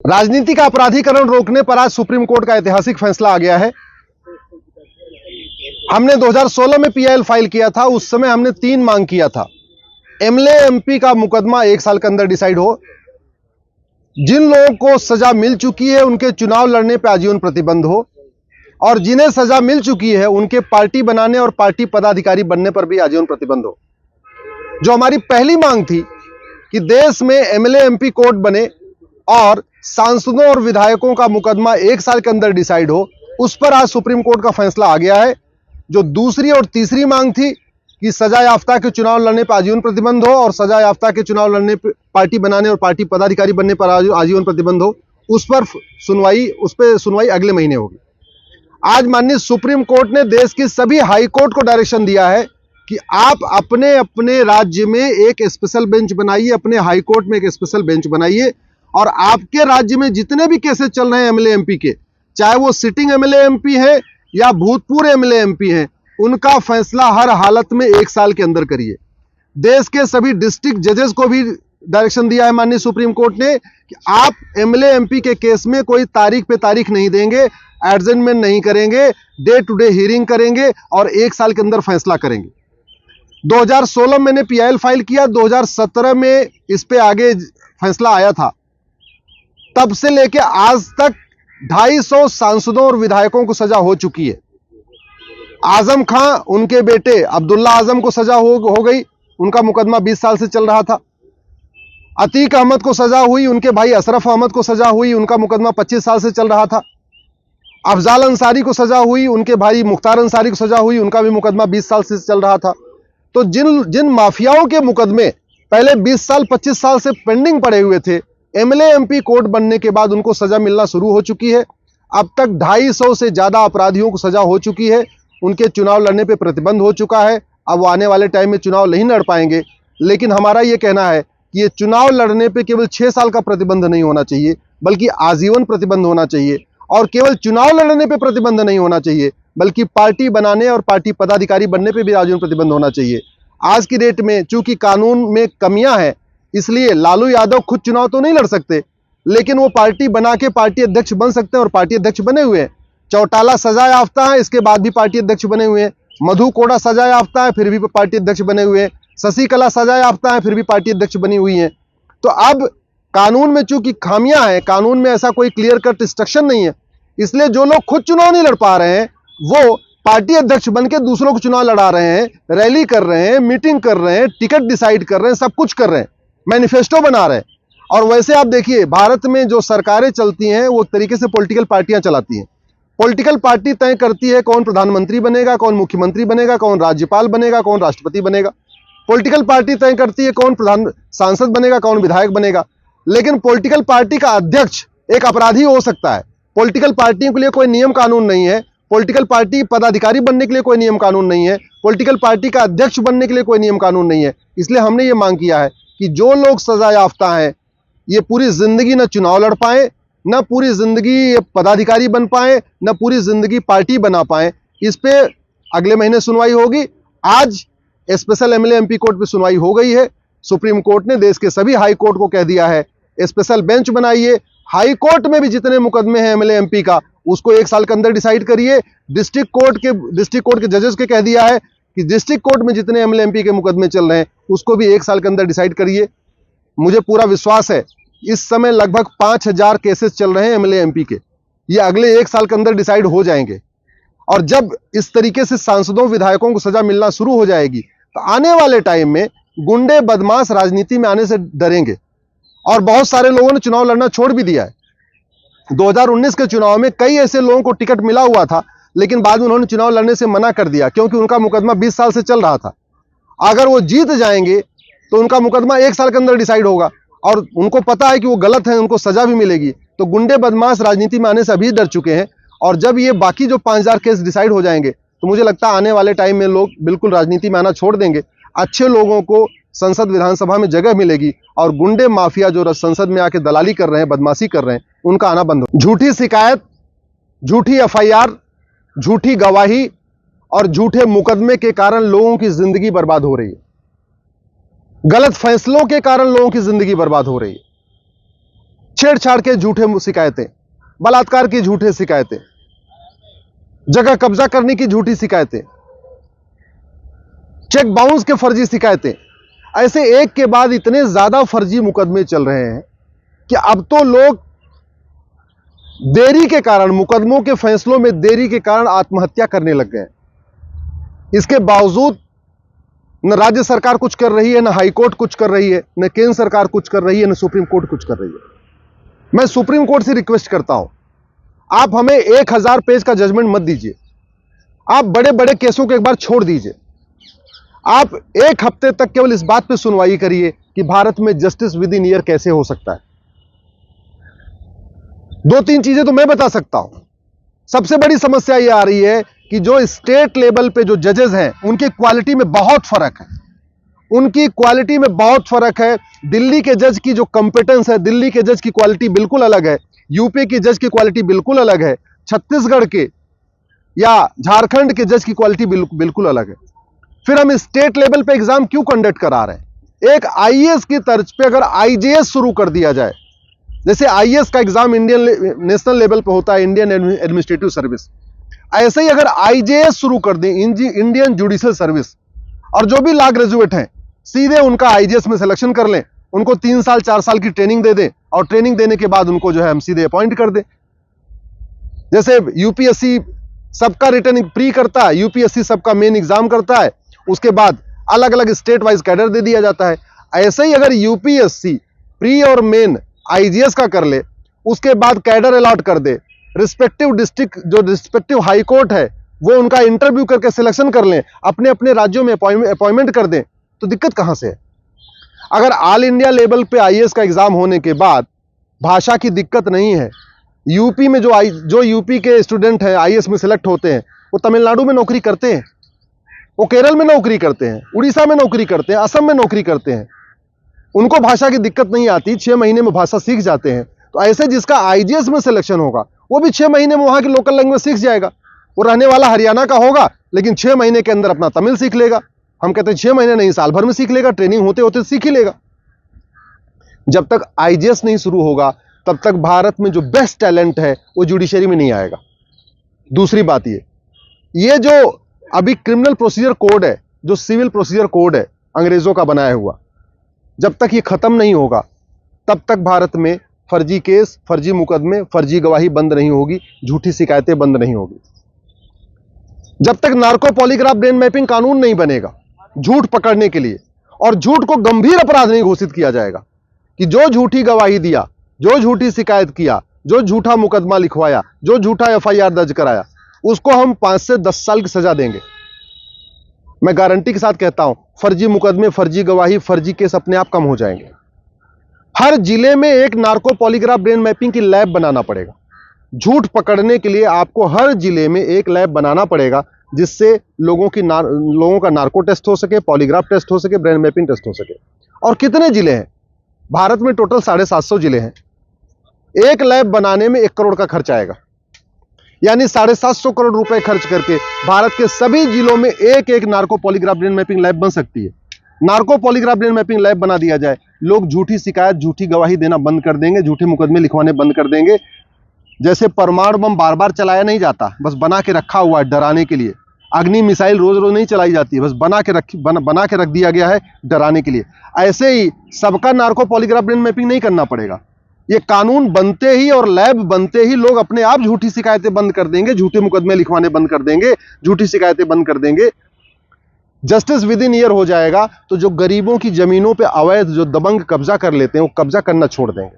राजनीति का अपराधीकरण रोकने पर आज सुप्रीम कोर्ट का ऐतिहासिक फैसला आ गया है। हमने 2016 में पीआईएल फाइल किया था। उस समय हमने 3 मांग किया था। एमएलए एमपी का मुकदमा 1 साल के अंदर डिसाइड हो, जिन लोगों को सजा मिल चुकी है उनके चुनाव लड़ने पर आजीवन प्रतिबंध हो, और जिन्हें सजा मिल चुकी है उनके पार्टी बनाने और पार्टी पदाधिकारी बनने पर भी आजीवन प्रतिबंध हो। जो हमारी पहली मांग थी कि देश में एमएलए एमपी कोर्ट बने और सांसदों और विधायकों का मुकदमा 1 साल के अंदर डिसाइड हो, उस पर आज सुप्रीम कोर्ट का फैसला आ गया है। जो दूसरी और तीसरी मांग थी कि सजा याफ्ता के चुनाव लड़ने पर आजीवन प्रतिबंध हो और सजा याफ्ता के चुनाव लड़ने पर पार्टी बनाने और पार्टी पदाधिकारी बनने पर आजीवन प्रतिबंध हो, उस पर सुनवाई अगले महीने होगी। आज माननीय सुप्रीम कोर्ट ने देश की सभी हाई कोर्ट को डायरेक्शन दिया है कि आप अपने अपने राज्य में एक स्पेशल बेंच बनाइए, अपने हाई कोर्ट में एक स्पेशल बेंच बनाइए, और आपके राज्य में जितने भी केसेस चल रहे हैं एमएलए एमपी के, चाहे वो सिटिंग एमएलए एमपी है या भूतपूर्व एमएलए एमपी हैं, उनका फैसला हर हालत में 1 साल के अंदर करिए। देश के सभी डिस्ट्रिक्ट जजेस को भी डायरेक्शन दिया है माननीय सुप्रीम कोर्ट ने कि आप एमएलए एमपी के केस में कोई तारीख पे तारीख नहीं देंगे, एडजमेंट नहीं करेंगे, डे टू डे हियरिंग करेंगे और 1 साल के अंदर फैसला करेंगे। 2016 में मैंने पीआईएल फाइल किया, 2017 में इस पे आगे फैसला आया था। तब से लेकर आज तक 250 सांसदों और विधायकों को सजा हो चुकी है। आजम खां, उनके बेटे अब्दुल्ला आजम को सजा हो गई, उनका मुकदमा 20 साल से चल रहा था। अतीक अहमद को सजा हुई, उनके भाई अशरफ अहमद को सजा हुई, उनका मुकदमा 25 साल से चल रहा था। अफजाल अंसारी को सजा हुई, उनके भाई मुख्तार अंसारी को सजा हुई, उनका भी मुकदमा 20 साल से चल रहा था। तो जिन माफियाओं के मुकदमे पहले 20 साल 25 साल से पेंडिंग पड़े हुए थे, एमएलए एमपी कोर्ट बनने के बाद उनको सजा मिलना शुरू हो चुकी है। अब तक 250 से ज्यादा अपराधियों को सजा हो चुकी है, उनके चुनाव लड़ने पे प्रतिबंध हो चुका है। अब वो आने वाले टाइम में चुनाव नहीं लड़ पाएंगे, लेकिन हमारा ये कहना है कि ये चुनाव लड़ने पे केवल 6 साल का प्रतिबंध नहीं होना चाहिए, बल्कि आजीवन प्रतिबंध होना चाहिए। और केवल चुनाव लड़ने पे प्रतिबंध नहीं होना चाहिए, बल्कि पार्टी बनाने और पार्टी पदाधिकारी बनने पे भी आजीवन प्रतिबंध होना चाहिए। आज की डेट में चूंकि कानून में कमियां हैं, इसलिए लालू यादव खुद चुनाव तो नहीं लड़ सकते, लेकिन वो पार्टी बना के पार्टी अध्यक्ष बन सकते हैं और पार्टी अध्यक्ष बने हुए हैं। चौटाला सजा याफ्ता है, इसके बाद भी पार्टी अध्यक्ष बने हुए हैं। मधु कोड़ा सजा याफ्ता है, फिर भी पार्टी अध्यक्ष बने हुए हैं। शशिकला सजा याफ्ता है, फिर भी पार्टी अध्यक्ष बनी हुई है। तो अब कानून में चूंकि खामियां हैं, कानून में ऐसा कोई क्लियर कट इंस्ट्रक्शन नहीं है, इसलिए जो लोग खुद चुनाव नहीं लड़ पा रहे हैं वो पार्टी अध्यक्ष बनकर दूसरों को चुनाव लड़ा रहे हैं, रैली कर रहे हैं, मीटिंग कर रहे हैं, टिकट डिसाइड कर रहे हैं, सब कुछ कर रहे हैं, मैनिफेस्टो बना रहे हैं। और वैसे आप देखिए, भारत में जो सरकारें चलती हैं वो तरीके से पॉलिटिकल पार्टियां चलाती हैं। पॉलिटिकल पार्टी तय करती है कौन प्रधानमंत्री बनेगा, कौन मुख्यमंत्री बनेगा, कौन राज्यपाल बनेगा, कौन राष्ट्रपति बनेगा। पॉलिटिकल पार्टी तय करती है कौन सांसद बनेगा, कौन विधायक बनेगा। लेकिन पॉलिटिकल पार्टी का अध्यक्ष एक अपराधी हो सकता है। पॉलिटिकल पार्टियों के लिए कोई नियम कानून नहीं है। पॉलिटिकल पार्टी पदाधिकारी बनने के लिए कोई नियम कानून नहीं है। पॉलिटिकल पार्टी का अध्यक्ष बनने के लिए कोई नियम कानून नहीं है। इसलिए हमने ये मांग किया है कि जो लोग सजा याफ्ता हैं, ये पूरी जिंदगी न चुनाव लड़ पाए, न पूरी जिंदगी पदाधिकारी बन पाए, न पूरी जिंदगी पार्टी बना पाए। इस पे अगले महीने सुनवाई होगी। आज स्पेशल एमएलए एमपी कोर्ट पे सुनवाई हो गई है। सुप्रीम कोर्ट ने देश के सभी हाई कोर्ट को कह दिया है स्पेशल बेंच बनाइए। हाई कोर्ट में भी जितने मुकदमे हैं एमएलए एमपी का, उसको 1 साल के अंदर डिसाइड करिए। डिस्ट्रिक्ट कोर्ट के जजेस के कह दिया है कि डिस्ट्रिक्ट कोर्ट में जितने एमएलए एमपी के मुकदमे चल रहे हैं उसको भी 1 साल के अंदर डिसाइड करिए। मुझे पूरा विश्वास है इस समय लगभग 5000 केसेस चल रहे हैं एमएलए एमपी के, ये अगले 1 साल के अंदर डिसाइड हो जाएंगे। और जब इस तरीके से सांसदों विधायकों को सजा मिलना शुरू हो जाएगी तो आने वाले टाइम में गुंडे बदमाश राजनीति में आने से डरेंगे। और बहुत सारे लोगों ने चुनाव लड़ना छोड़ भी दिया है। 2019 के चुनाव में कई ऐसे लोगों को टिकट मिला हुआ था, लेकिन बाद में उन्होंने चुनाव लड़ने से मना कर दिया, क्योंकि उनका मुकदमा 20 साल से चल रहा था। अगर वो जीत जाएंगे तो उनका मुकदमा 1 साल के अंदर डिसाइड होगा, और उनको पता है कि वो गलत है, उनको सजा भी मिलेगी। तो गुंडे बदमाश राजनीति में आने से अभी डर चुके हैं। और जब ये बाकी जो 5000 केस डिसाइड हो जाएंगे तो मुझे लगता है आने वाले टाइम में लोग बिल्कुल राजनीति में आना छोड़ देंगे। अच्छे लोगों को संसद विधानसभा में जगह मिलेगी, और गुंडे माफिया जो संसद में आके दलाली कर रहे हैं, बदमाशी कर रहे हैं, उनका आना बंद हो। झूठी शिकायत, झूठी एफआईआर, झूठी गवाही और झूठे मुकदमे के कारण लोगों की जिंदगी बर्बाद हो रही है। गलत फैसलों के कारण लोगों की जिंदगी बर्बाद हो रही है। छेड़छाड़ के झूठे शिकायतें, बलात्कार की झूठे शिकायतें, जगह कब्जा करने की झूठी शिकायतें, चेक बाउंस के फर्जी शिकायतें, ऐसे एक के बाद इतने ज्यादा फर्जी मुकदमे चल रहे हैं कि अब तो लोग देरी के कारण, मुकदमों के फैसलों में देरी के कारण आत्महत्या करने लग गए। इसके बावजूद न राज्य सरकार कुछ कर रही है, न हाईकोर्ट कुछ कर रही है, न केंद्र सरकार कुछ कर रही है, न सुप्रीम कोर्ट कुछ कर रही है। मैं सुप्रीम कोर्ट से रिक्वेस्ट करता हूं, आप हमें 1000 पेज का जजमेंट मत दीजिए। आप बड़े बड़े केसों को एक बार छोड़ दीजिए। आप एक हफ्ते तक केवल इस बात पे सुनवाई करिए कि भारत में जस्टिस विद इन ईयर कैसे हो सकता है। 2-3 चीजें तो मैं बता सकता हूं। सबसे बड़ी समस्या यह आ रही है कि जो स्टेट लेवल पे जो जजेस हैं, उनकी क्वालिटी में बहुत फर्क है। उनकी क्वालिटी में बहुत फर्क है। दिल्ली के जज की जो कंपेटेंस है, दिल्ली के जज की क्वालिटी बिल्कुल अलग है। यूपी की जज की क्वालिटी बिल्कुल अलग है। छत्तीसगढ़ के या झारखंड के जज की क्वालिटी बिल्कुल अलग है। फिर हम स्टेट लेवल पे एग्जाम क्यों कंडक्ट करा रहे हैं? एक आईएएस की तर्ज पे अगर आईजेएस शुरू कर दिया जाए, जैसे आईएएस का एग्जाम इंडियन नेशनल लेवल पे होता है, इंडियन एडमिनिस्ट्रेटिव सर्विस, ऐसे ही अगर आईजेएस शुरू कर दें, इंडियन जुडिशियल सर्विस, और जो भी लॉ ग्रेजुएट हैं सीधे उनका आईजेएस में सिलेक्शन कर लें, उनको 3 साल 4 साल की ट्रेनिंग दे दें, और ट्रेनिंग देने के बाद उनको जो है हम सीधे अपॉइंट कर दें। जैसे यूपीएससी सबका रिटर्न प्री करता है, यूपीएससी सबका मेन एग्जाम करता है, उसके बाद अलग अलग स्टेट वाइज कैडर दे दिया जाता है। ऐसे ही अगर यूपीएससी प्री और मेन आईजीएस का कर ले, उसके बाद कैडर अलॉट कर दे, रिस्पेक्टिव डिस्ट्रिक्ट जो रिस्पेक्टिव हाई कोर्ट है वो उनका इंटरव्यू करके सिलेक्शन कर लें, अपने अपने राज्यों में अपॉइंटमेंट कर दें, तो दिक्कत कहां से है? अगर ऑल इंडिया लेवल पे आईएएस का एग्जाम होने के बाद भाषा की दिक्कत नहीं है, यूपी में जो यूपी के स्टूडेंट हैं आईएएस में सिलेक्ट होते हैं, वो तमिलनाडु में नौकरी करते हैं, वो केरल में नौकरी करते हैं, उड़ीसा में नौकरी करते हैं, असम में नौकरी करते हैं, उनको भाषा की दिक्कत नहीं आती, 6 महीने में भाषा सीख जाते हैं। तो ऐसे जिसका आईजीएस में सिलेक्शन होगा वो भी 6 महीने में वहां की लोकल लैंग्वेज सीख जाएगा। वो रहने वाला हरियाणा का होगा, लेकिन 6 महीने के अंदर अपना तमिल सीख लेगा। हम कहते हैं 6 महीने नहीं, साल भर में सीख लेगा, ट्रेनिंग होते होते सीख ही लेगा। जब तक आईजीएस नहीं शुरू होगा तब तक भारत में जो बेस्ट टैलेंट है वो जुडिशरी में नहीं आएगा। दूसरी बात ये जो अभी क्रिमिनल प्रोसीजर कोड है, जो सिविल प्रोसीजर कोड है अंग्रेजों का बनाया हुआ, जब तक ये खत्म नहीं होगा तब तक भारत में फर्जी केस, फर्जी मुकदमे, फर्जी गवाही बंद नहीं होगी, झूठी शिकायतें बंद नहीं होगी। जब तक नार्को पॉलीग्राफ ब्रेन मैपिंग कानून नहीं बनेगा झूठ पकड़ने के लिए, और झूठ को गंभीर अपराध नहीं घोषित किया जाएगा कि जो झूठी गवाही दिया, जो झूठी शिकायत किया, जो झूठा मुकदमा लिखवाया, जो झूठा एफआईआर दर्ज कराया, उसको हम 5 से 10 साल की सजा देंगे। मैं गारंटी के साथ कहता हूं, फर्जी मुकदमे, फर्जी गवाही, फर्जी केस अपने आप कम हो जाएंगे। हर जिले में एक नार्को पॉलीग्राफ ब्रेन मैपिंग की लैब बनाना पड़ेगा। झूठ पकड़ने के लिए आपको हर जिले में एक लैब बनाना पड़ेगा, जिससे लोगों का नार्को टेस्ट हो सके, पॉलीग्राफ टेस्ट हो सके, ब्रेन मैपिंग टेस्ट हो सके। और कितने जिले हैं भारत में? टोटल 750 जिले हैं। एक लैब बनाने में 1 करोड़ का खर्च आएगा, यानी 750 करोड़ रुपए खर्च करके भारत के सभी जिलों में एक एक narco polygraph brain mapping lab बन सकती है। Narco polygraph brain mapping lab बना दिया जाए, लोग झूठी शिकायत, झूठी गवाही देना बंद कर देंगे, झूठे मुकदमे लिखवाने बंद कर देंगे। जैसे परमाणु बम बार बार चलाया नहीं जाता, बस बना के रखा हुआ है डराने के लिए। अग्नि मिसाइल रोज रोज नहीं चलाई जाती है, बस बना के रख दिया गया है डराने के लिए। ऐसे ही सबका नार्को पॉलीग्राफ ब्रेन मैपिंग नहीं करना पड़ेगा। ये कानून बनते ही और लैब बनते ही लोग अपने आप झूठी शिकायतें बंद कर देंगे, झूठे मुकदमे लिखवाने बंद कर देंगे, झूठी शिकायतें बंद कर देंगे। जस्टिस विद इन ईयर हो जाएगा तो जो गरीबों की जमीनों पे अवैध जो दबंग कब्जा कर लेते हैं वो कब्जा करना छोड़ देंगे।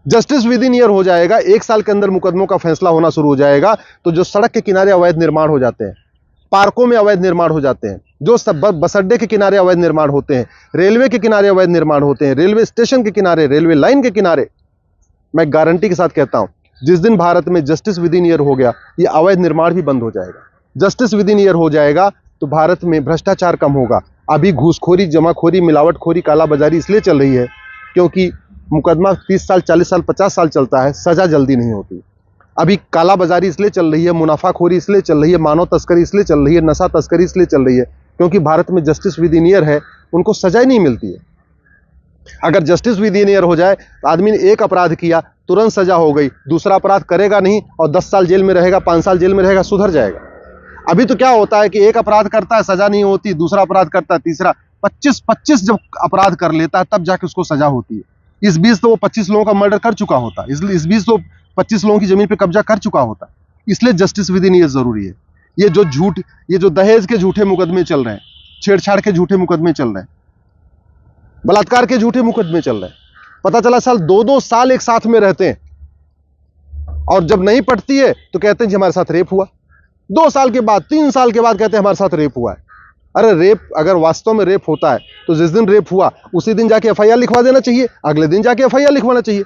जस्टिस विद इन ईयर हो जाएगा, 1 साल के अंदर मुकदमों का फैसला होना शुरू हो जाएगा। तो जो सड़क के किनारे अवैध निर्माण हो जाते हैं, पार्कों में अवैध निर्माण हो जाते हैं, जो सब बस अड्डे के किनारे अवैध निर्माण होते हैं, रेलवे के किनारे अवैध निर्माण होते हैं, रेलवे स्टेशन के किनारे, रेलवे लाइन के किनारे, मैं गारंटी के साथ कहता हूं जिस दिन भारत में जस्टिस विद इन ईयर हो गया, ये अवैध निर्माण भी बंद हो जाएगा। जस्टिस विद इन ईयर हो जाएगा तो भारत में भ्रष्टाचार कम होगा। अभी घूसखोरी, जमाखोरी, मिलावटखोरी, कालाबाजारी इसलिए चल रही है क्योंकि मुकदमा 30 साल, 40 साल, 50 साल चलता है, सजा जल्दी नहीं होती। अभी कालाबाजारी इसलिए चल रही है, मुनाफाखोरी इसलिए चल रही है, मानव तस्करी इसलिए चल रही है, नशा तस्करी इसलिए चल रही है क्योंकि भारत में जस्टिस विद इन ईयर है, उनको सजा ही नहीं मिलती है। अगर जस्टिस विद इन ईयर हो जाए तो आदमी ने एक अपराध किया, तुरंत सजा हो गई, दूसरा अपराध करेगा नहीं और 10 साल जेल में रहेगा, 5 साल जेल में रहेगा, सुधर जाएगा। अभी तो क्या होता है कि एक अपराध करता है, सजा नहीं होती, दूसरा अपराध करता है, तीसरा, 25 जब अपराध कर लेता है तब जाके उसको सजा होती है। इस बीच तो वो 25 लोगों का मर्डर कर चुका होता, इस बीच तो 25 लोगों की जमीन पे कब्जा कर चुका होता। इसलिए जस्टिस विद इन ईयर जरूरी है। ये जो दहेज के झूठे मुकदमे चल रहे हैं, छेड़छाड़ के झूठे मुकदमे चल रहे हैं, बलात्कार के झूठे मुकदमे चल रहे हैं, पता चला साल 2-2 साल एक साथ में रहते हैं और जब नहीं पटती है तो कहते हैं जी हमारे साथ रेप हुआ। 2 साल के बाद, 3 साल के बाद कहते हैं हमारे साथ रेप हुआ है। अरे रेप अगर वास्तव में रेप होता है तो जिस दिन रेप हुआ उसी दिन जाके एफआईआर लिखवा देना चाहिए, अगले दिन जाके एफआईआर लिखवाना चाहिए।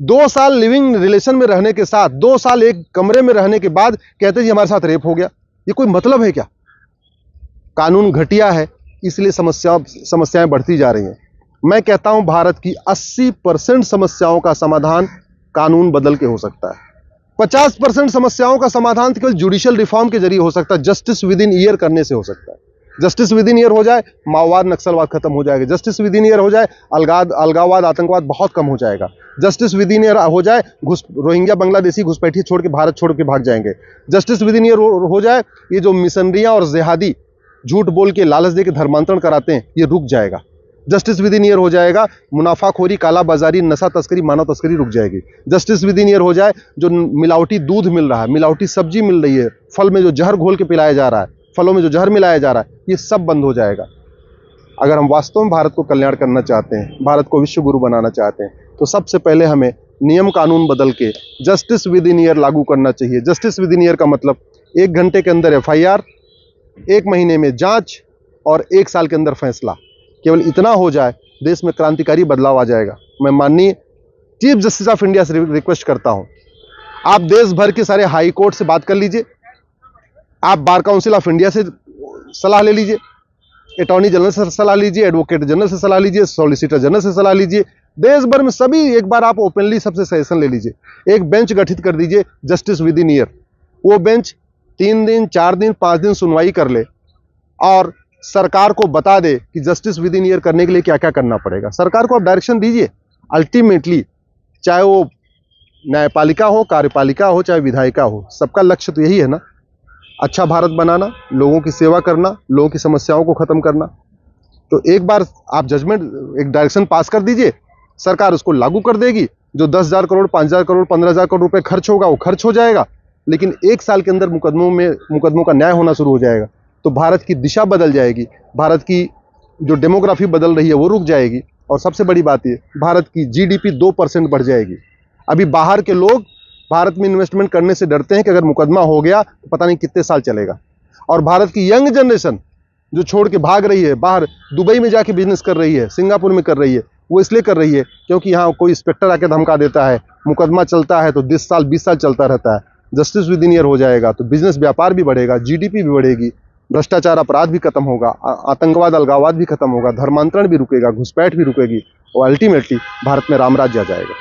2 साल लिविंग रिलेशन में रहने के साथ, 2 साल एक कमरे में रहने के बाद कहते हैं जी हमारे साथ रेप हो गया। ये कोई मतलब है क्या? कानून घटिया है, इसलिए समस्याएं बढ़ती जा रही हैं। मैं कहता हूं भारत की 80% समस्याओं का समाधान कानून बदल के हो सकता है। 50% समस्याओं का समाधान केवल जुडिशियल रिफॉर्म के जरिए हो सकता है, जस्टिस विद इन ईयर करने से हो सकता है। जस्टिस विद इन ईयर हो जाए, माओवाद नक्सलवाद खत्म हो जाएगा। जस्टिस विद इन ईयर हो जाए, अलगाववाद आतंकवाद बहुत कम हो जाएगा। जस्टिस विद इन ईयर हो जाए, रोहिंग्या बांग्लादेशी घुसपैठी छोड़ के भारत छोड़ के भाग जाएंगे। जस्टिस विद इन ईयर हो जाए, ये जो मिशनरियां और जिहादी झूठ बोल के लालच दे के धर्मांतरण कराते हैं, ये रुक जाएगा। जस्टिस विद इन ईयर हो जाएगा, मुनाफाखोरी, कालाबाजारी, नशा तस्करी, मानव तस्करी रुक जाएगी। जस्टिस विद इन ईयर हो जाए, जो मिलावटी दूध मिल रहा है, मिलावटी सब्जी मिल रही है, फल में जो जहर घोल के पिलाया जा रहा है, फलों में जो जहर मिलाया जा रहा है, ये सब बंद हो जाएगा। अगर हम वास्तव में भारत को कल्याण करना चाहते हैं, भारत को विश्व गुरु बनाना चाहते हैं, तो सबसे पहले हमें नियम कानून बदल के जस्टिस विद इन ईयर लागू करना चाहिए। जस्टिस विद इन ईयर का मतलब 1 घंटे के अंदर एफआईआर, 1 महीने में जांच और 1 साल के अंदर फैसला। केवल इतना हो जाए, देश में क्रांतिकारी बदलाव आ जाएगा। मैं माननीय चीफ जस्टिस ऑफ इंडिया से रिक्वेस्ट करता हूं, आप देश भर के सारे हाई कोर्ट से बात कर लीजिए, आप बार काउंसिल ऑफ इंडिया से सलाह ले लीजिए, अटॉर्नी जनरल से सलाह लीजिए, एडवोकेट जनरल से सलाह लीजिए, सॉलिसिटर जनरल से सलाह लीजिए। देश भर में सभी एक बार आप ओपनली सबसे सजेशन ले लीजिए। एक बेंच गठित कर दीजिए जस्टिस विद इन ईयर। वो बेंच 3 दिन, 4 दिन, 5 दिन सुनवाई कर ले और सरकार को बता दे कि जस्टिस विद इन ईयर करने के लिए क्या क्या करना पड़ेगा। सरकार को आप डायरेक्शन दीजिए। अल्टीमेटली चाहे वो न्यायपालिका हो, कार्यपालिका हो, चाहे विधायिका हो, सबका लक्ष्य तो यही है ना, अच्छा भारत बनाना, लोगों की सेवा करना, लोगों की समस्याओं को खत्म करना। तो एक बार आप जजमेंट, एक डायरेक्शन पास कर दीजिए, सरकार उसको लागू कर देगी। जो 10,000 करोड़, 5,000 करोड़, 15,000 करोड़ रुपए खर्च होगा वो खर्च हो जाएगा, लेकिन 1 साल के अंदर मुकदमों का न्याय होना शुरू हो जाएगा। तो भारत की दिशा बदल जाएगी, भारत की जो डेमोग्राफी बदल रही है वो रुक जाएगी, और सबसे बड़ी बात ये, भारत की जीडीपी 2% बढ़ जाएगी। अभी बाहर के लोग भारत में इन्वेस्टमेंट करने से डरते हैं कि अगर मुकदमा हो गया तो पता नहीं कितने साल चलेगा। और भारत की यंग जनरेशन जो छोड़ के भाग रही है, बाहर दुबई में जाके बिजनेस कर रही है, सिंगापुर में कर रही है, वो इसलिए कर रही है क्योंकि यहाँ कोई इंस्पेक्टर आके धमका देता है, मुकदमा चलता है तो 10 साल 20 साल चलता रहता है। जस्टिस विद इन ईयर हो जाएगा तो बिजनेस व्यापार भी बढ़ेगा, जीडीपी भी बढ़ेगी, भ्रष्टाचार अपराध भी खत्म होगा, आतंकवाद अलगाववाद भी खत्म होगा, धर्मांतरण भी रुकेगा, घुसपैठ भी रुकेगी, और अल्टीमेटली भारत में रामराज्य आ जाएगा।